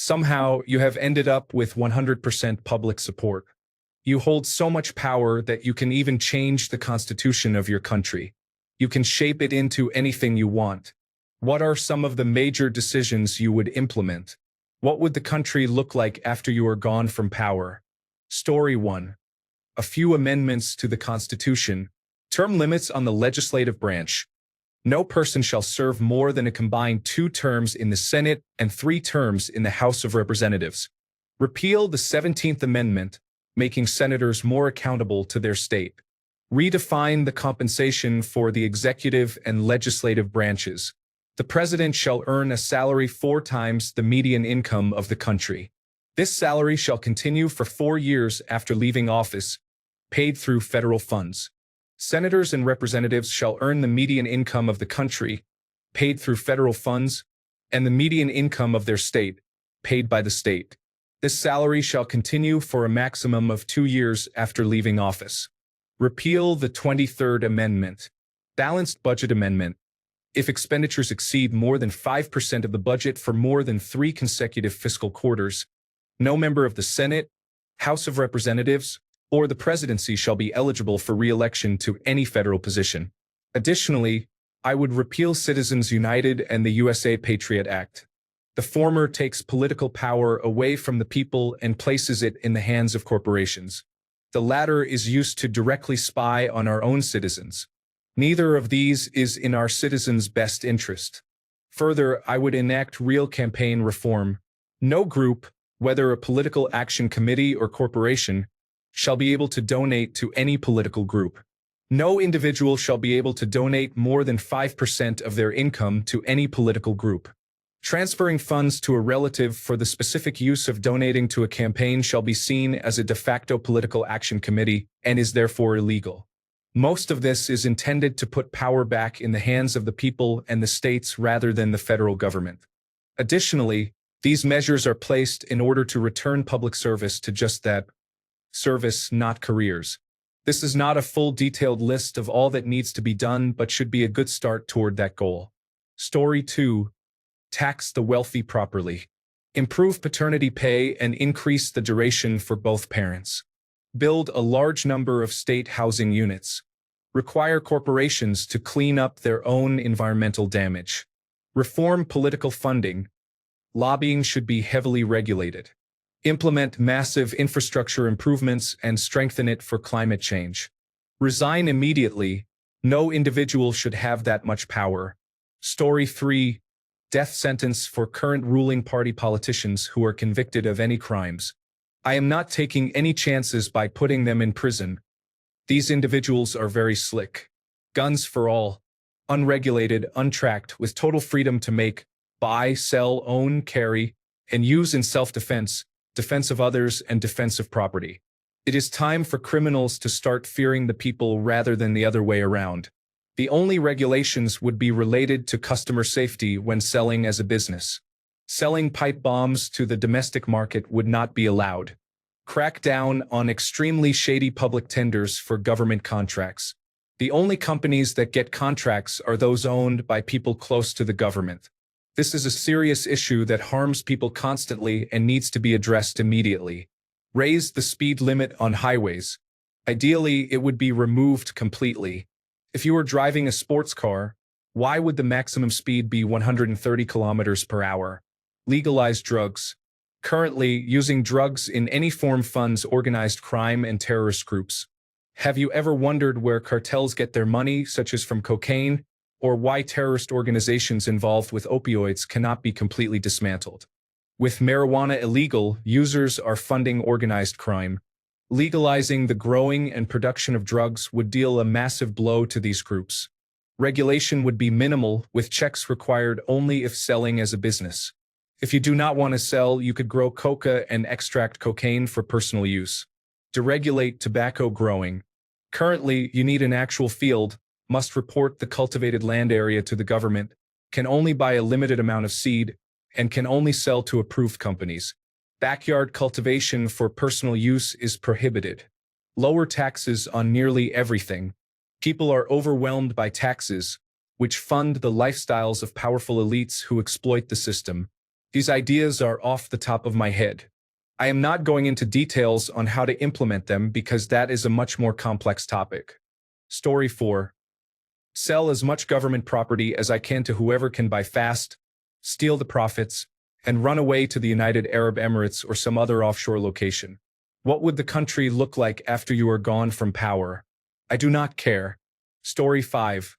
Somehow, you have ended up with 100% public support. You hold so much power that you can even change the constitution of your country. You can shape it into anything you want. What are some of the major decisions you would implement? What would the country look like after you are gone from power? Story 1. A few amendments to the Constitution. Term limits on the legislative branch. No person shall serve more than a combined 2 terms in the Senate and 3 terms in the House of Representatives. Repeal the 17th Amendment, making senators more accountable to their state. Redefine the compensation for the executive and legislative branches. The president shall earn a salary 4 times the median income of the country. This salary shall continue for 4 years after leaving office, paid through federal funds. Senators and representatives shall earn the median income of the country, paid through federal funds, and the median income of their state, paid by the state. This salary shall continue for a maximum of 2 years after leaving office. Repeal the 23rd Amendment. Balanced Budget Amendment. If expenditures exceed more than 5% of the budget for more than 3 consecutive fiscal quarters, no member of the Senate, House of Representatives, or the presidency shall be eligible for re-election to any federal position. Additionally, I would repeal Citizens United and the USA Patriot Act. The former takes political power away from the people and places it in the hands of corporations. The latter is used to directly spy on our own citizens. Neither of these is in our citizens' best interest. Further, I would enact real campaign reform. No group, whether a political action committee or corporation, shall be able to donate to any political group. No individual shall be able to donate more than 5% of their income to any political group. Transferring funds to a relative for the specific use of donating to a campaign shall be seen as a de facto political action committee and is therefore illegal. Most of this is intended to put power back in the hands of the people and the states rather than the federal government. Additionally, these measures are placed in order to return public service to just that, service, not careers. This is not a full detailed list of all that needs to be done, but should be a good start toward that goal. Story 2. Tax the wealthy properly. Improve paternity pay and increase the duration for both parents. Build a large number of state housing units. Require corporations to clean up their own environmental damage. Reform political funding. Lobbying should be heavily regulated. Implement massive infrastructure improvements and strengthen it for climate change. Resign immediately. No individual should have that much power. Story 3. Death sentence for current ruling party politicians who are convicted of any crimes. I am not taking any chances by putting them in prison. These individuals are very slick. Guns for all. Unregulated, untracked, with total freedom to make, buy, sell, own, carry, and use in self-defense, defense of others, and defense of property. It is time for criminals to start fearing the people rather than the other way around. The only regulations would be related to customer safety when selling as a business. Selling pipe bombs to the domestic market would not be allowed. Crack down on extremely shady public tenders for government contracts. The only companies that get contracts are those owned by people close to the government. This is a serious issue that harms people constantly and needs to be addressed immediately. Raise the speed limit on highways. Ideally, it would be removed completely. If you are driving a sports car, why would the maximum speed be 130 kilometers per hour? Legalize drugs. Currently, using drugs in any form funds organized crime and terrorist groups. Have you ever wondered where cartels get their money, such as from cocaine, or why terrorist organizations involved with opioids cannot be completely dismantled? With marijuana illegal, users are funding organized crime. Legalizing the growing and production of drugs would deal a massive blow to these groups. Regulation would be minimal, with checks required only if selling as a business. If you do not want to sell, you could grow coca and extract cocaine for personal use. Deregulate tobacco growing. Currently, you need an actual field, must report the cultivated land area to the government, can only buy a limited amount of seed, and can only sell to approved companies. Backyard cultivation for personal use is prohibited. Lower taxes on nearly everything. People are overwhelmed by taxes, which fund the lifestyles of powerful elites who exploit the system. These ideas are off the top of my head. I am not going into details on how to implement them because that is a much more complex topic. Story 4. Sell as much government property as I can to whoever can buy fast, steal the profits, and run away to the United Arab Emirates or some other offshore location. What would the country look like after you are gone from power? I do not care. Story 5.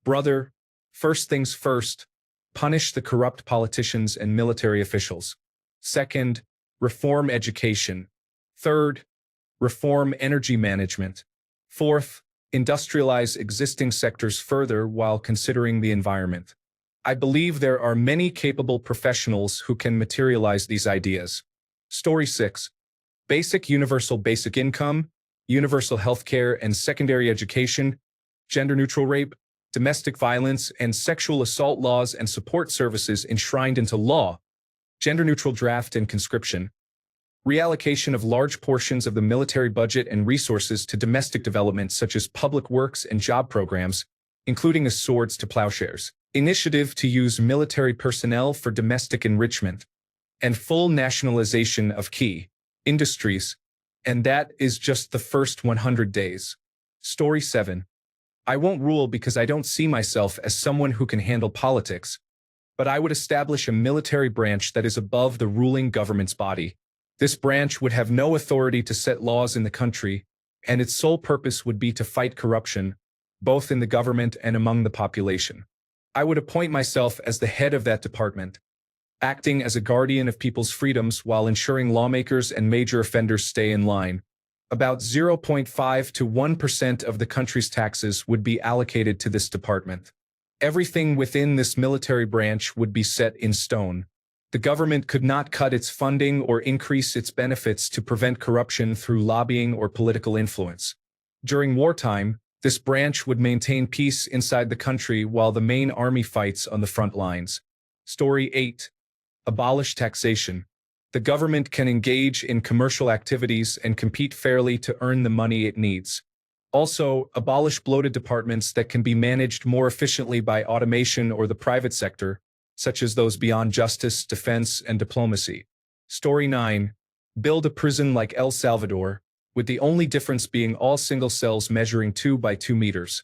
Brother, first things first, punish the corrupt politicians and military officials. Second, reform education. Third, reform energy management. Fourth, industrialize existing sectors further while considering the environment. I believe there are many capable professionals who can materialize these ideas. Story 6. Basic universal basic income, universal healthcare and secondary education, gender-neutral rape, domestic violence and sexual assault laws and support services enshrined into law, gender-neutral draft and conscription, reallocation of large portions of the military budget and resources to domestic development such as public works and job programs, including as swords to plowshares, initiative to use military personnel for domestic enrichment, and full nationalization of key industries. And that is just the first 100 days. Story 7. I won't rule because I don't see myself as someone who can handle politics, but I would establish a military branch that is above the ruling government's body. This branch would have no authority to set laws in the country, and its sole purpose would be to fight corruption, both in the government and among the population. I would appoint myself as the head of that department, acting as a guardian of people's freedoms while ensuring lawmakers and major offenders stay in line. About 0.5 to 1% of the country's taxes would be allocated to this department. Everything within this military branch would be set in stone. The government could not cut its funding or increase its benefits to prevent corruption through lobbying or political influence. During wartime, this branch would maintain peace inside the country while the main army fights on the front lines. Story 8. Abolish taxation. The government can engage in commercial activities and compete fairly to earn the money it needs. Also, abolish bloated departments that can be managed more efficiently by automation or the private sector, such as those beyond justice, defense, and diplomacy. Story 9. Build a prison like El Salvador, with the only difference being all single cells measuring 2 by 2 meters.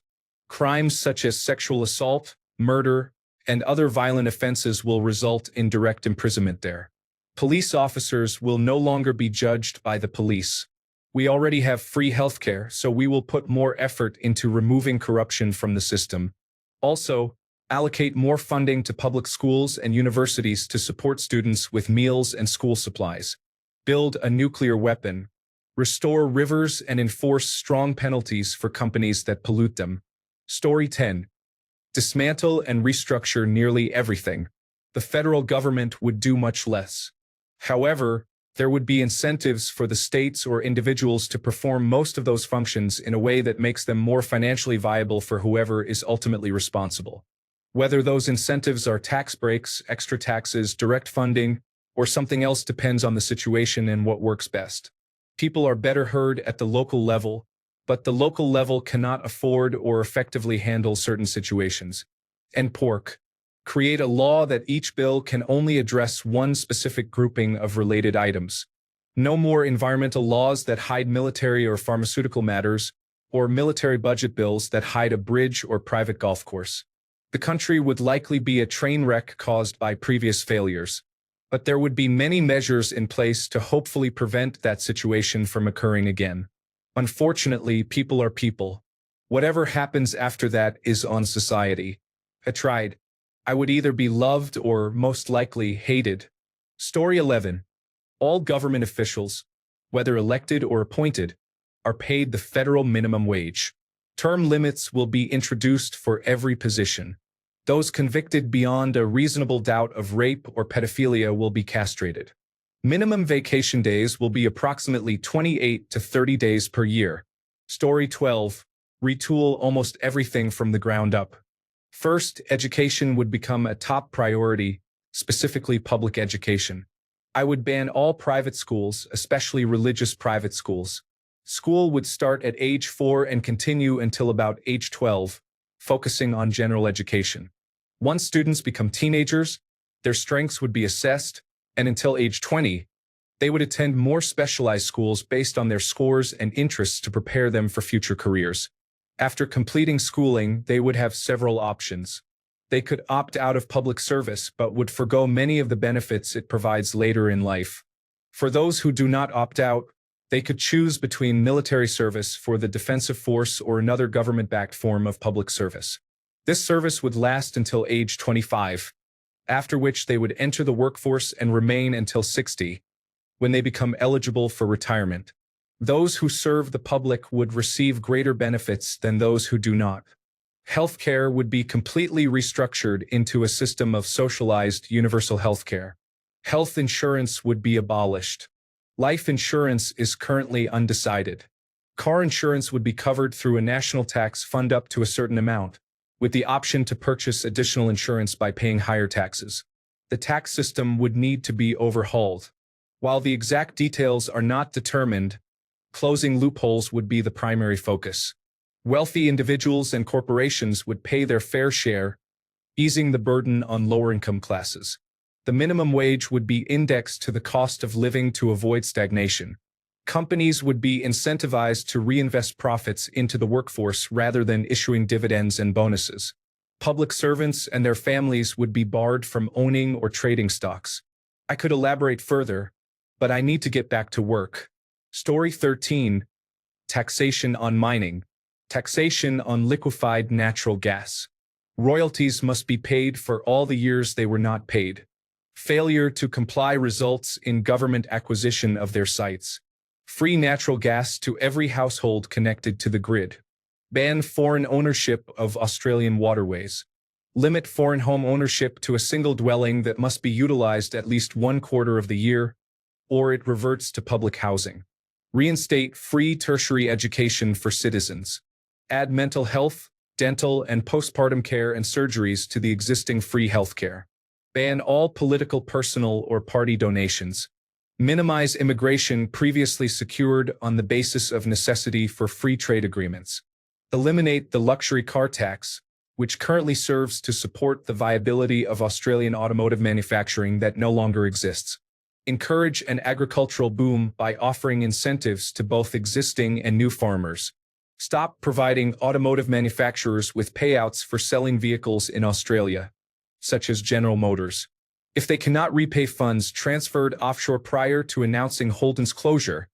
Crimes such as sexual assault, murder, and other violent offenses will result in direct imprisonment there. Police officers will no longer be judged by the police. We already have free healthcare, so we will put more effort into removing corruption from the system. Also, allocate more funding to public schools and universities to support students with meals and school supplies. Build a nuclear weapon. Restore rivers and enforce strong penalties for companies that pollute them. Story 10. Dismantle and restructure nearly everything. The federal government would do much less. However, there would be incentives for the states or individuals to perform most of those functions in a way that makes them more financially viable for whoever is ultimately responsible. Whether those incentives are tax breaks, extra taxes, direct funding, or something else depends on the situation and what works best. People are better heard at the local level, but the local level cannot afford or effectively handle certain situations. And pork. Create a law that each bill can only address one specific grouping of related items. No more environmental laws that hide military or pharmaceutical matters, or military budget bills that hide a bridge or private golf course. The country would likely be a train wreck caused by previous failures, but there would be many measures in place to hopefully prevent that situation from occurring again. Unfortunately, people are people. Whatever happens after that is on society. I tried. I would either be loved or, most likely, hated. Story 11. All government officials, whether elected or appointed, are paid the federal minimum wage. Term limits will be introduced for every position. Those convicted beyond a reasonable doubt of rape or pedophilia will be castrated. Minimum vacation days will be approximately 28 to 30 days per year. Story 12. Retool almost everything from the ground up. First, education would become a top priority, specifically public education. I would ban all private schools, especially religious private schools. School would start at age 4 and continue until about age 12, focusing on general education. Once students become teenagers, Their strengths would be assessed, and until age 20, they would attend more specialized schools based on their scores and interests to prepare them for future careers. After completing schooling, they would have several options. They could opt out of public service but would forgo many of the benefits it provides later in life. For those who do not opt out, they could choose between military service for the defensive force or another government-backed form of public service. This service would last until age 25, after which they would enter the workforce and remain until 60, when they become eligible for retirement. Those who serve the public would receive greater benefits than those who do not. Healthcare would be completely restructured into a system of socialized universal healthcare. Health insurance would be abolished. Life insurance is currently undecided. Car insurance would be covered through a national tax fund up to a certain amount, with the option to purchase additional insurance by paying higher taxes. The tax system would need to be overhauled. While the exact details are not determined, closing loopholes would be the primary focus. Wealthy individuals and corporations would pay their fair share, easing the burden on lower-income classes. The minimum wage would be indexed to the cost of living to avoid stagnation. Companies would be incentivized to reinvest profits into the workforce rather than issuing dividends and bonuses. Public servants and their families would be barred from owning or trading stocks. I could elaborate further, but I need to get back to work. Story 13. Taxation on mining. Taxation on liquefied natural gas. Royalties must be paid for all the years they were not paid. Failure to comply results in government acquisition of their sites. Free natural gas to every household connected to the grid. Ban foreign ownership of Australian waterways. Limit foreign home ownership to a single dwelling that must be utilized at least 1/4 of the year, or it reverts to public housing. Reinstate free tertiary education for citizens. Add mental health, dental, and postpartum care and surgeries to the existing free healthcare. Ban all political, personal, or party donations. Minimize immigration previously secured on the basis of necessity for free trade agreements. Eliminate the luxury car tax, which currently serves to support the viability of Australian automotive manufacturing that no longer exists. Encourage an agricultural boom by offering incentives to both existing and new farmers. Stop providing automotive manufacturers with payouts for selling vehicles in Australia, such as General Motors. If they cannot repay funds transferred offshore prior to announcing Holden's closure,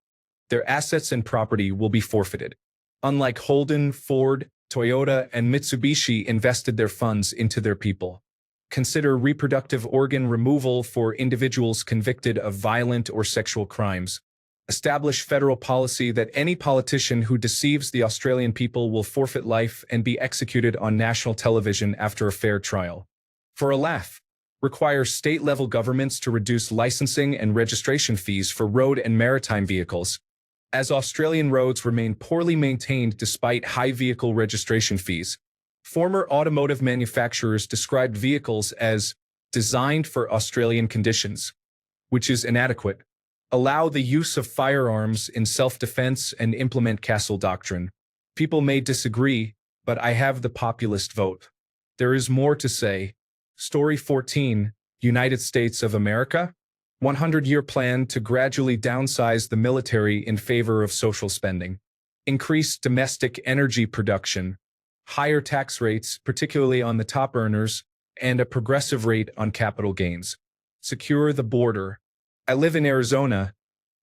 their assets and property will be forfeited. Unlike Holden, Ford, Toyota, and Mitsubishi invested their funds into their people. Consider reproductive organ removal for individuals convicted of violent or sexual crimes. Establish federal policy that any politician who deceives the Australian people will forfeit life and be executed on national television after a fair trial. For a laugh, require state-level governments to reduce licensing and registration fees for road and maritime vehicles, as Australian roads remain poorly maintained despite high vehicle registration fees. Former automotive manufacturers described vehicles as designed for Australian conditions, which is inadequate. Allow the use of firearms in self-defense and implement castle doctrine. People may disagree, but I have the populist vote. There is more to say. Story 14. United States of America. 100-year plan to gradually downsize the military in favor of social spending. Increase domestic energy production. Higher tax rates, particularly on the top earners, and a progressive rate on capital gains. Secure the border. I live in Arizona.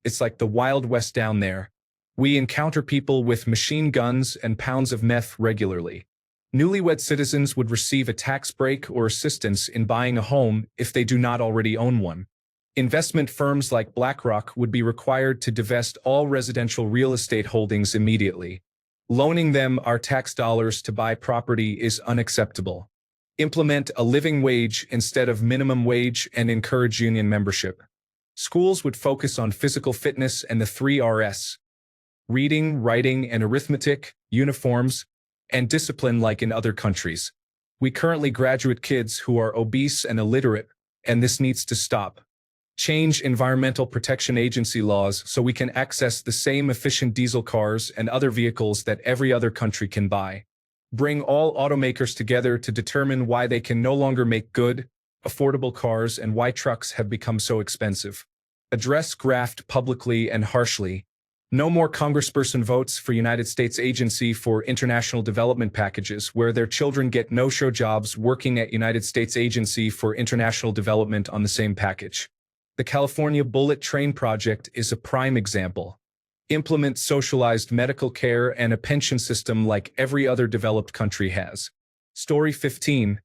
It's like the Wild West down there. We encounter people with machine guns and pounds of meth regularly. Newlywed citizens would receive a tax break or assistance in buying a home if they do not already own one. Investment firms like BlackRock would be required to divest all residential real estate holdings immediately. Loaning them our tax dollars to buy property is unacceptable. Implement a living wage instead of minimum wage and encourage union membership. Schools would focus on physical fitness and the 3 Rs: reading, writing, and arithmetic, uniforms, and discipline like in other countries. We currently graduate kids who are obese and illiterate, and this needs to stop. Change Environmental Protection Agency laws so we can access the same efficient diesel cars and other vehicles that every other country can buy. Bring all automakers together to determine why they can no longer make good, affordable cars, and why trucks have become so expensive. Address graft publicly and harshly. No more congressperson votes for United States Agency for International Development packages where their children get no-show jobs working at United States Agency for International Development on the same package. The California Bullet Train Project is a prime example. Implement socialized medical care and a pension system like every other developed country has. Story 15.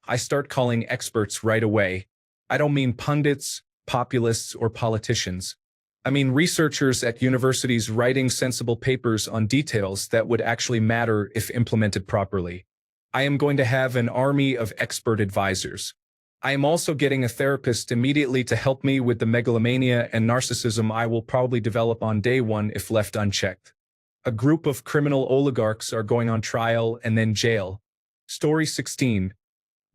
I start calling experts right away. I don't mean pundits, populists, or politicians. I mean researchers at universities writing sensible papers on details that would actually matter if implemented properly. I am going to have an army of expert advisors. I am also getting a therapist immediately to help me with the megalomania and narcissism I will probably develop on day one if left unchecked. A group of criminal oligarchs are going on trial and then jail. Story 16.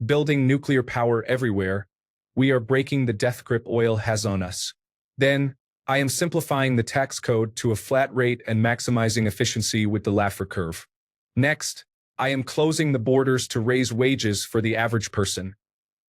Building nuclear power everywhere. We are breaking the death grip oil has on us. Then, I am simplifying the tax code to a flat rate and maximizing efficiency with the Laffer curve. Next, I am closing the borders to raise wages for the average person.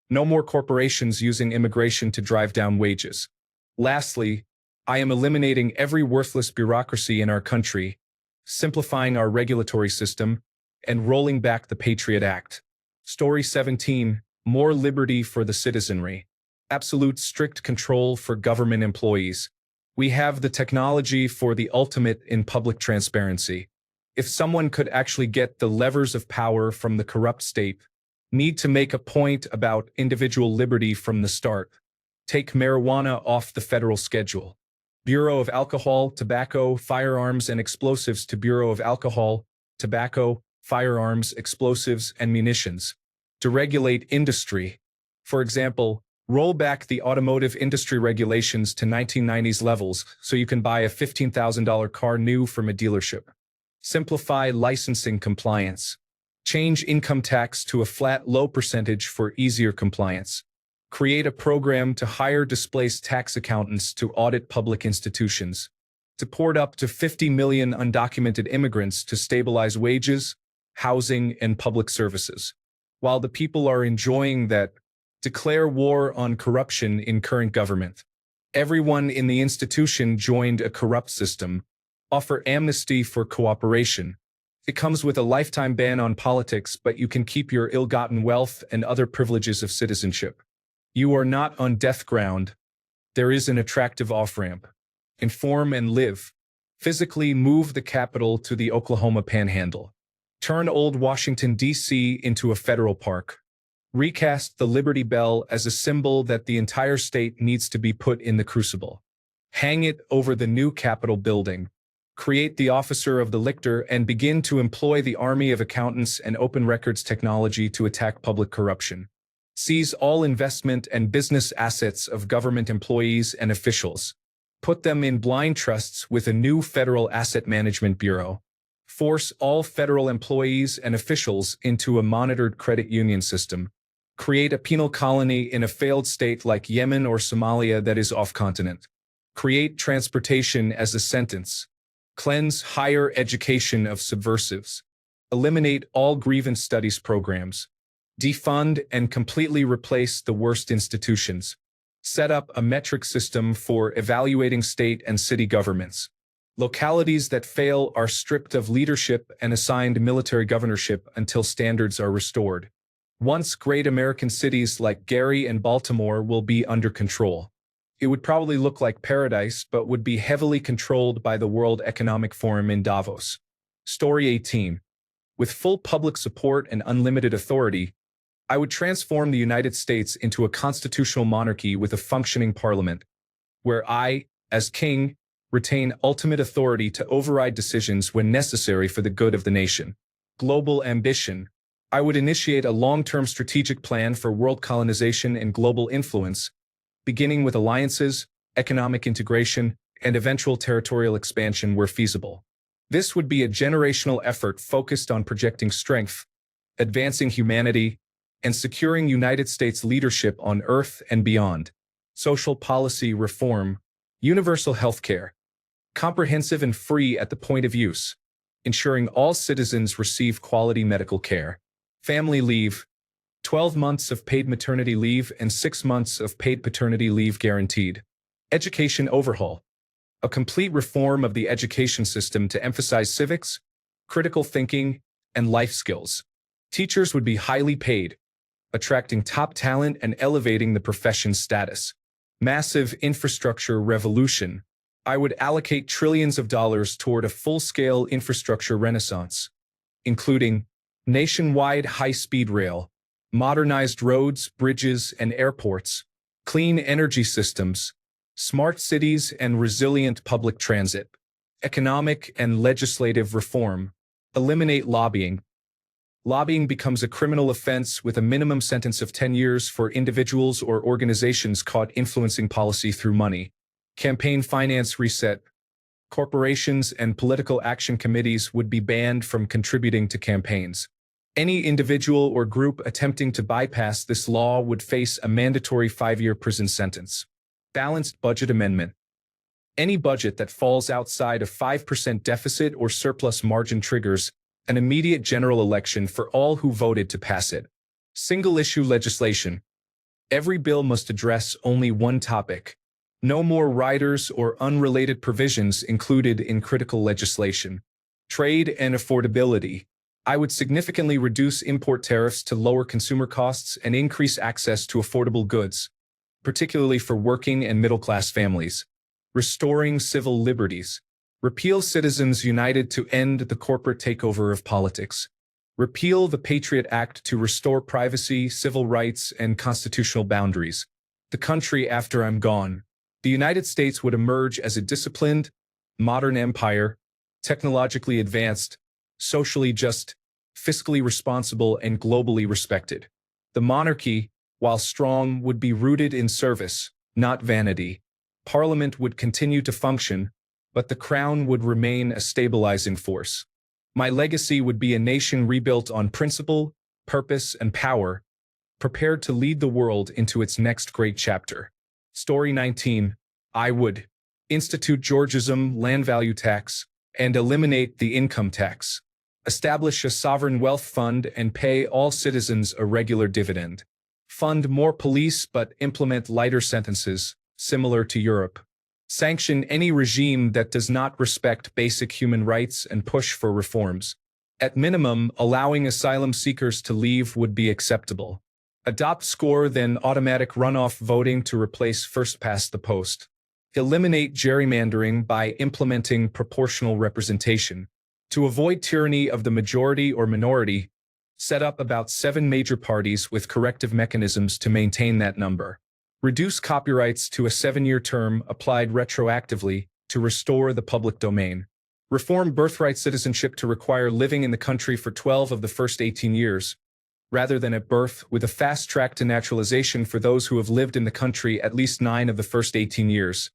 No more corporations using immigration to drive down wages. Lastly, I am eliminating every worthless bureaucracy in our country, simplifying our regulatory system, and rolling back the Patriot Act. Story 17. More liberty for the citizenry. Absolute strict control for government employees. We have the technology for the ultimate in public transparency. If someone could actually get the levers of power from the corrupt state, need to make a point about individual liberty from the start. Take marijuana off the federal schedule. Bureau of Alcohol, Tobacco, Firearms, and Explosives to Bureau of Alcohol, Tobacco, Firearms, Explosives, and Munitions. Deregulate industry. For example, roll back the automotive industry regulations to 1990s levels so you can buy a $15,000 car new from a dealership. Simplify licensing compliance. Change income tax to a flat low percentage for easier compliance. Create a program to hire displaced tax accountants to audit public institutions. Deport up to 50 million undocumented immigrants to stabilize wages, housing, and public services. While the people are enjoying that, declare war on corruption in current government. Everyone in the institution joined a corrupt system. Offer amnesty for cooperation. It comes with a lifetime ban on politics, but you can keep your ill-gotten wealth and other privileges of citizenship. You are not on death ground. There is an attractive off-ramp. Inform and live. Physically move the capital to the Oklahoma Panhandle. Turn old Washington, D.C. into a federal park. Recast the Liberty Bell as a symbol that the entire state needs to be put in the crucible. Hang it over the new Capitol building. Create the officer of the lictor and begin to employ the army of accountants and open records technology to attack public corruption. Seize all investment and business assets of government employees and officials. Put them in blind trusts with a new Federal Asset Management Bureau. Force all federal employees and officials into a monitored credit union system. Create a penal colony in a failed state like Yemen or Somalia that is off-continent. Create transportation as a sentence. Cleanse higher education of subversives. Eliminate all grievance studies programs. Defund and completely replace the worst institutions. Set up a metric system for evaluating state and city governments. Localities that fail are stripped of leadership and assigned military governorship until standards are restored. Once great American cities like Gary and Baltimore will be under control. It would probably look like paradise, but would be heavily controlled by the World Economic Forum in Davos. Story 18. With full public support and unlimited authority, I would transform the United States into a constitutional monarchy with a functioning parliament, where I, as king, retain ultimate authority to override decisions when necessary for the good of the nation. Global ambition. I would initiate a long-term strategic plan for world colonization and global influence, beginning with alliances, economic integration, and eventual territorial expansion where feasible. This would be a generational effort focused on projecting strength, advancing humanity, and securing United States leadership on Earth and beyond. Social policy reform, universal health care, comprehensive and free at the point of use, ensuring all citizens receive quality medical care. Family leave, 12 months of paid maternity leave and 6 months of paid paternity leave guaranteed. Education overhaul. A complete reform of the education system to emphasize civics, critical thinking, and life skills. Teachers would be highly paid, attracting top talent and elevating the profession's status. Massive infrastructure revolution. I would allocate trillions of dollars toward a full-scale infrastructure renaissance, including nationwide high-speed rail, modernized roads, bridges, and airports, clean energy systems, smart cities, and resilient public transit. Economic and legislative reform. Eliminate lobbying. Lobbying becomes a criminal offense with a minimum sentence of 10 years for individuals or organizations caught influencing policy through money. Campaign finance reset. Corporations and political action committees would be banned from contributing to campaigns. Any individual or group attempting to bypass this law would face a mandatory 5-year prison sentence. Balanced budget amendment. Any budget that falls outside a 5% deficit or surplus margin triggers an immediate general election for all who voted to pass it. Single-issue legislation. Every bill must address only one topic. No more riders or unrelated provisions included in critical legislation. Trade and affordability. I would significantly reduce import tariffs to lower consumer costs and increase access to affordable goods, particularly for working and middle-class families. Restoring civil liberties. Repeal Citizens United to end the corporate takeover of politics. Repeal the Patriot Act to restore privacy, civil rights, and constitutional boundaries. The country after I'm gone. The United States would emerge as a disciplined, modern empire, technologically advanced, socially just, fiscally responsible, and globally respected. The monarchy, while strong, would be rooted in service, not vanity. Parliament would continue to function, but the crown would remain a stabilizing force. My legacy would be a nation rebuilt on principle, purpose, and power, prepared to lead the world into its next great chapter. Story 19. I would institute Georgism, land value tax, and eliminate the income tax. Establish a sovereign wealth fund and pay all citizens a regular dividend. Fund more police but implement lighter sentences, similar to Europe. Sanction any regime that does not respect basic human rights and push for reforms. At minimum, allowing asylum seekers to leave would be acceptable. Adopt score then automatic runoff voting to replace first past the post. Eliminate gerrymandering by implementing proportional representation. To avoid tyranny of the majority or minority, set up about 7 major parties with corrective mechanisms to maintain that number. Reduce copyrights to a 7-year term applied retroactively to restore the public domain. Reform birthright citizenship to require living in the country for 12 of the first 18 years, rather than at birth, with a fast track to naturalization for those who have lived in the country at least 9 of the first 18 years.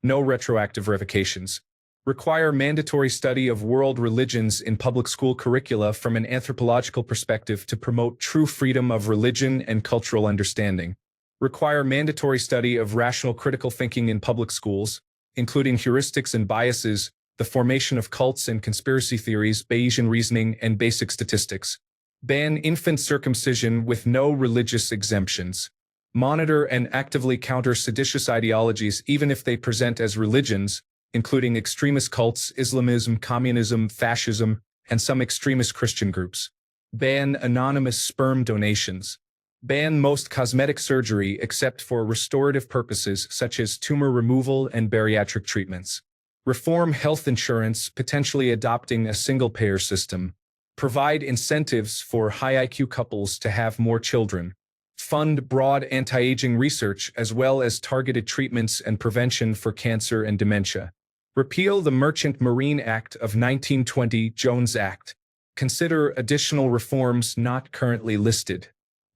No retroactive revocations. Require mandatory study of world religions in public school curricula from an anthropological perspective to promote true freedom of religion and cultural understanding. Require mandatory study of rational critical thinking in public schools, including heuristics and biases, the formation of cults and conspiracy theories, Bayesian reasoning, and basic statistics. Ban infant circumcision with no religious exemptions. Monitor and actively counter seditious ideologies even if they present as religions, including extremist cults, Islamism, communism, fascism, and some extremist Christian groups. Ban anonymous sperm donations. Ban most cosmetic surgery except for restorative purposes such as tumor removal and bariatric treatments. Reform health insurance, potentially adopting a single-payer system. Provide incentives for high IQ couples to have more children. Fund broad anti-aging research as well as targeted treatments and prevention for cancer and dementia. Repeal the Merchant Marine Act of 1920, Jones Act. Consider additional reforms not currently listed.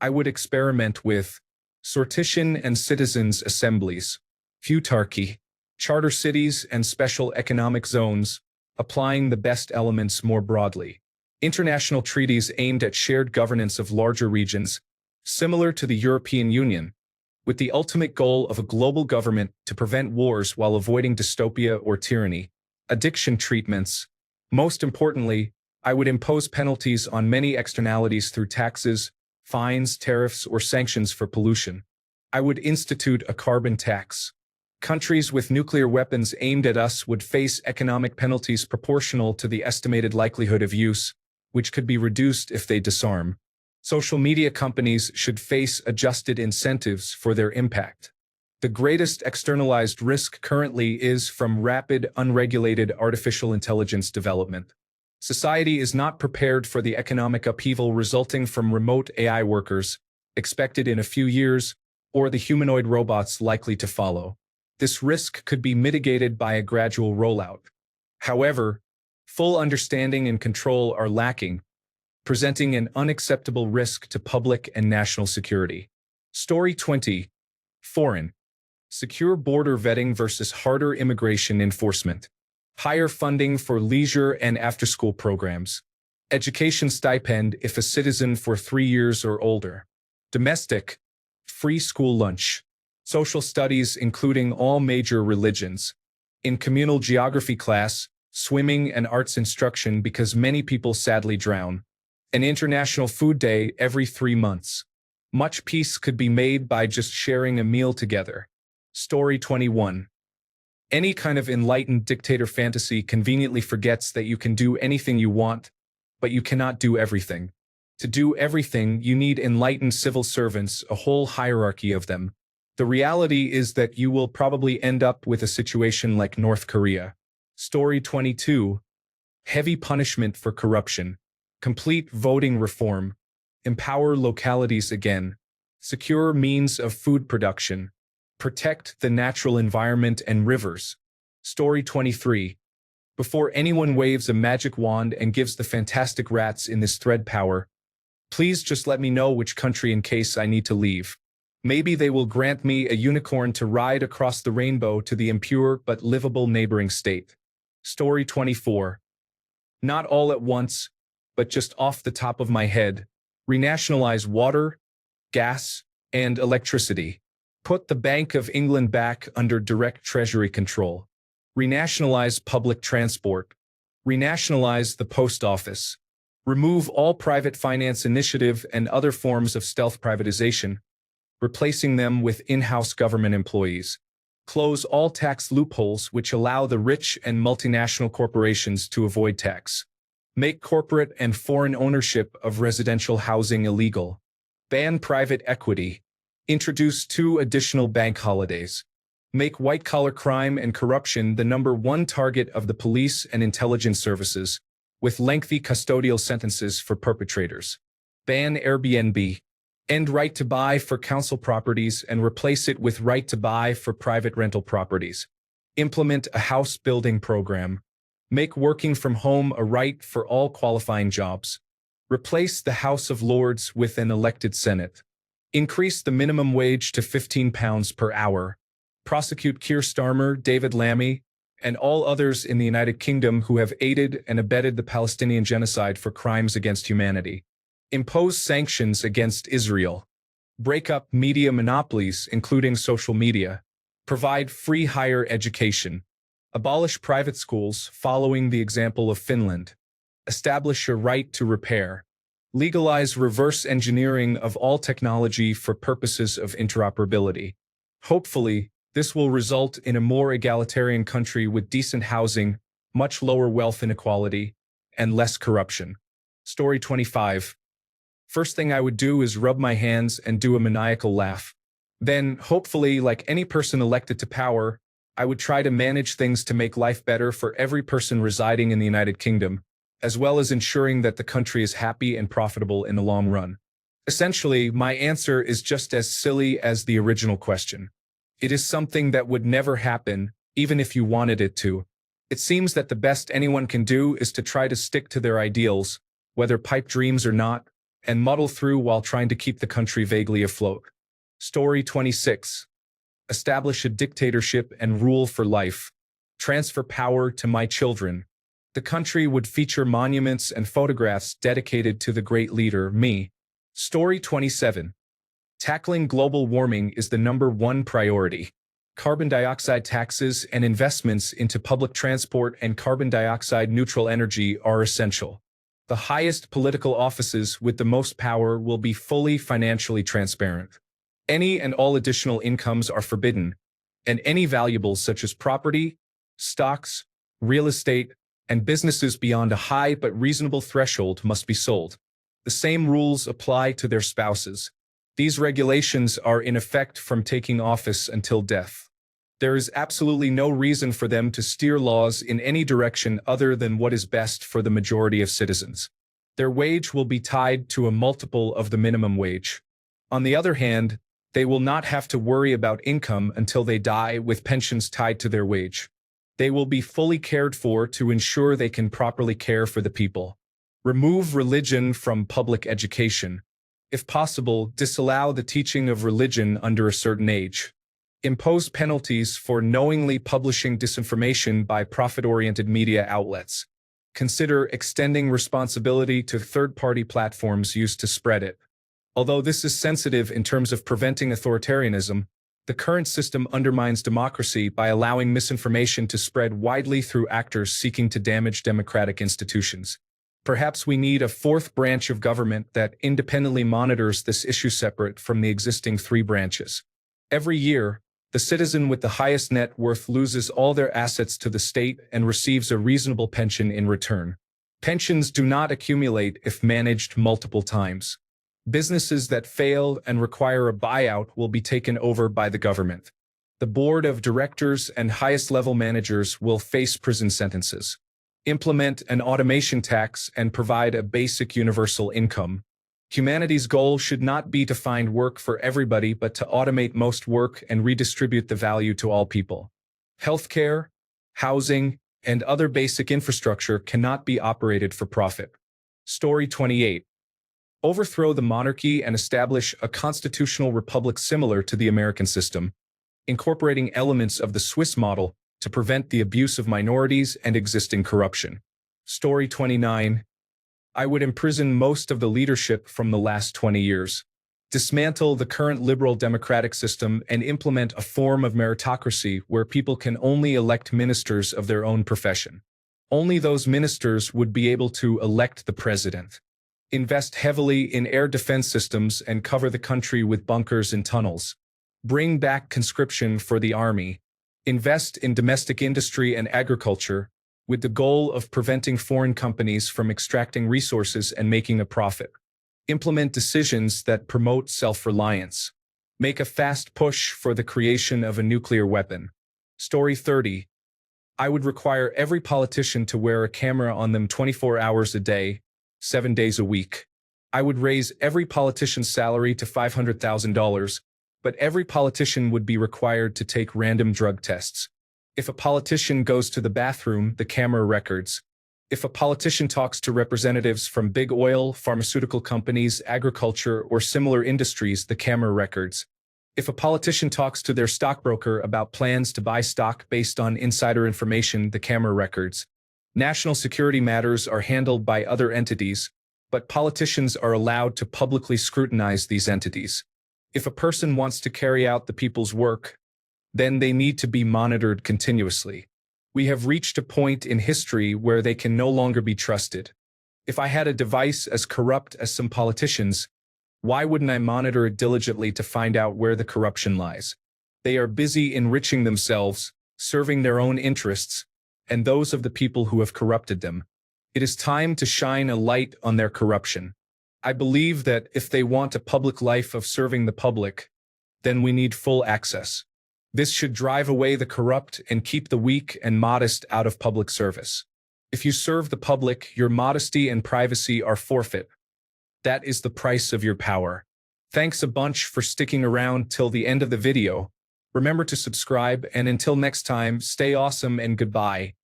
I would experiment with sortition and citizens' assemblies, futarchy, charter cities and special economic zones, applying the best elements more broadly. International treaties aimed at shared governance of larger regions, similar to the European Union, with the ultimate goal of a global government to prevent wars while avoiding dystopia or tyranny. Addiction treatments. Most importantly, I would impose penalties on many externalities through taxes, fines, tariffs, or sanctions for pollution. I would institute a carbon tax. Countries with nuclear weapons aimed at us would face economic penalties proportional to the estimated likelihood of use, which could be reduced if they disarm. Social media companies should face adjusted incentives for their impact. The greatest externalized risk currently is from rapid, unregulated artificial intelligence development. Society is not prepared for the economic upheaval resulting from remote AI workers, expected in a few years, or the humanoid robots likely to follow. This risk could be mitigated by a gradual rollout. However, full understanding and control are lacking, presenting an unacceptable risk to public and national security. Story 20. Foreign. Secure border vetting versus harder immigration enforcement. Higher funding for leisure and after-school programs. Education stipend if a citizen for 3 years or older. Domestic. Free school lunch. Social studies including all major religions. In communal geography class, swimming and arts instruction because many people sadly drown. An international food day every 3 months. Much peace could be made by just sharing a meal together. Story 21. Any kind of enlightened dictator fantasy conveniently forgets that you can do anything you want, but you cannot do everything. To do everything, you need enlightened civil servants, a whole hierarchy of them. The reality is that you will probably end up with a situation like North Korea. Story 22. Heavy punishment for corruption. Complete voting reform. Empower localities again. Secure means of food production. Protect the natural environment and rivers. Story 23. Before anyone waves a magic wand and gives the fantastic rats in this thread power, please just let me know which country in case I need to leave. Maybe they will grant me a unicorn to ride across the rainbow to the impure but livable neighboring state. Story 24. Not all at once, but just off the top of my head. Renationalize water, gas, and electricity. Put the Bank of England back under direct treasury control. Renationalize public transport. Renationalize the post office. Remove all private finance initiative and other forms of stealth privatization, replacing them with in-house government employees. Close all tax loopholes which allow the rich and multinational corporations to avoid tax. Make corporate and foreign ownership of residential housing illegal. Ban private equity. Introduce 2 additional bank holidays. Make white-collar crime and corruption the #1 target of the police and intelligence services, with lengthy custodial sentences for perpetrators. Ban Airbnb. End right to buy for council properties and replace it with right to buy for private rental properties. Implement a house building program. Make working from home a right for all qualifying jobs. Replace the House of Lords with an elected Senate. Increase the minimum wage to £15 per hour. Prosecute Keir Starmer, David Lammy, and all others in the United Kingdom who have aided and abetted the Palestinian genocide for crimes against humanity. Impose sanctions against Israel. Break up media monopolies, including social media. Provide free higher education. Abolish private schools, following the example of Finland. Establish a right to repair. Legalize reverse engineering of all technology for purposes of interoperability. Hopefully, this will result in a more egalitarian country with decent housing, much lower wealth inequality, and less corruption. Story 25. First thing I would do is rub my hands and do a maniacal laugh. Then, hopefully, like any person elected to power, I would try to manage things to make life better for every person residing in the United Kingdom, as well as ensuring that the country is happy and profitable in the long run. Essentially, my answer is just as silly as the original question. It is something that would never happen, even if you wanted it to. It seems that the best anyone can do is to try to stick to their ideals, whether pipe dreams or not, and muddle through while trying to keep the country vaguely afloat. Story 26. Establish a dictatorship and rule for life. Transfer power to my children. The country would feature monuments and photographs dedicated to the great leader, me. Story 27. Tackling global warming is the #1 priority. Carbon dioxide taxes and investments into public transport and carbon dioxide neutral energy are essential. The highest political offices with the most power will be fully financially transparent. Any and all additional incomes are forbidden, and any valuables such as property, stocks, real estate, and businesses beyond a high but reasonable threshold must be sold. The same rules apply to their spouses. These regulations are in effect from taking office until death. There is absolutely no reason for them to steer laws in any direction other than what is best for the majority of citizens. Their wage will be tied to a multiple of the minimum wage. On the other hand, they will not have to worry about income until they die with pensions tied to their wage. They will be fully cared for to ensure they can properly care for the people. Remove religion from public education. If possible, disallow the teaching of religion under a certain age. Impose penalties for knowingly publishing disinformation by profit-oriented media outlets. Consider extending responsibility to third-party platforms used to spread it. Although this is sensitive in terms of preventing authoritarianism, the current system undermines democracy by allowing misinformation to spread widely through actors seeking to damage democratic institutions. Perhaps we need a fourth branch of government that independently monitors this issue separate from the existing three branches. Every year, the citizen with the highest net worth loses all their assets to the state and receives a reasonable pension in return. Pensions do not accumulate if managed multiple times. Businesses that fail and require a buyout will be taken over by the government. The board of directors and highest-level managers will face prison sentences. Implement an automation tax and provide a basic universal income. Humanity's goal should not be to find work for everybody but to automate most work and redistribute the value to all people. Healthcare, housing, and other basic infrastructure cannot be operated for profit. Story 28. Overthrow the monarchy and establish a constitutional republic similar to the American system, incorporating elements of the Swiss model to prevent the abuse of minorities and existing corruption. Story 29. I would imprison most of the leadership from the last 20 years, dismantle the current liberal democratic system, and implement a form of meritocracy where people can only elect ministers of their own profession. Only those ministers would be able to elect the president. Invest heavily in air defense systems and cover the country with bunkers and tunnels. Bring back conscription for the army. Invest in domestic industry and agriculture, with the goal of preventing foreign companies from extracting resources and making a profit. Implement decisions that promote self-reliance. Make a fast push for the creation of a nuclear weapon. Story 30. I would require every politician to wear a camera on them 24 hours a day, 7 days a week. I would raise every politician's salary to $500,000, but every politician would be required to take random drug tests. If a politician goes to the bathroom, the camera records. If a politician talks to representatives from big oil, pharmaceutical companies, agriculture, or similar industries, the camera records. If a politician talks to their stockbroker about plans to buy stock based on insider information, the camera records. National security matters are handled by other entities, but politicians are allowed to publicly scrutinize these entities. If a person wants to carry out the people's work, then they need to be monitored continuously. We have reached a point in history where they can no longer be trusted. If I had a device as corrupt as some politicians, why wouldn't I monitor it diligently to find out where the corruption lies? They are busy enriching themselves, serving their own interests, and those of the people who have corrupted them. It is time to shine a light on their corruption. I believe that if they want a public life of serving the public, then we need full access. This should drive away the corrupt and keep the weak and modest out of public service. If you serve the public, your modesty and privacy are forfeit. That is the price of your power. Thanks a bunch for sticking around till the end of the video. Remember to subscribe, and until next time, stay awesome and goodbye.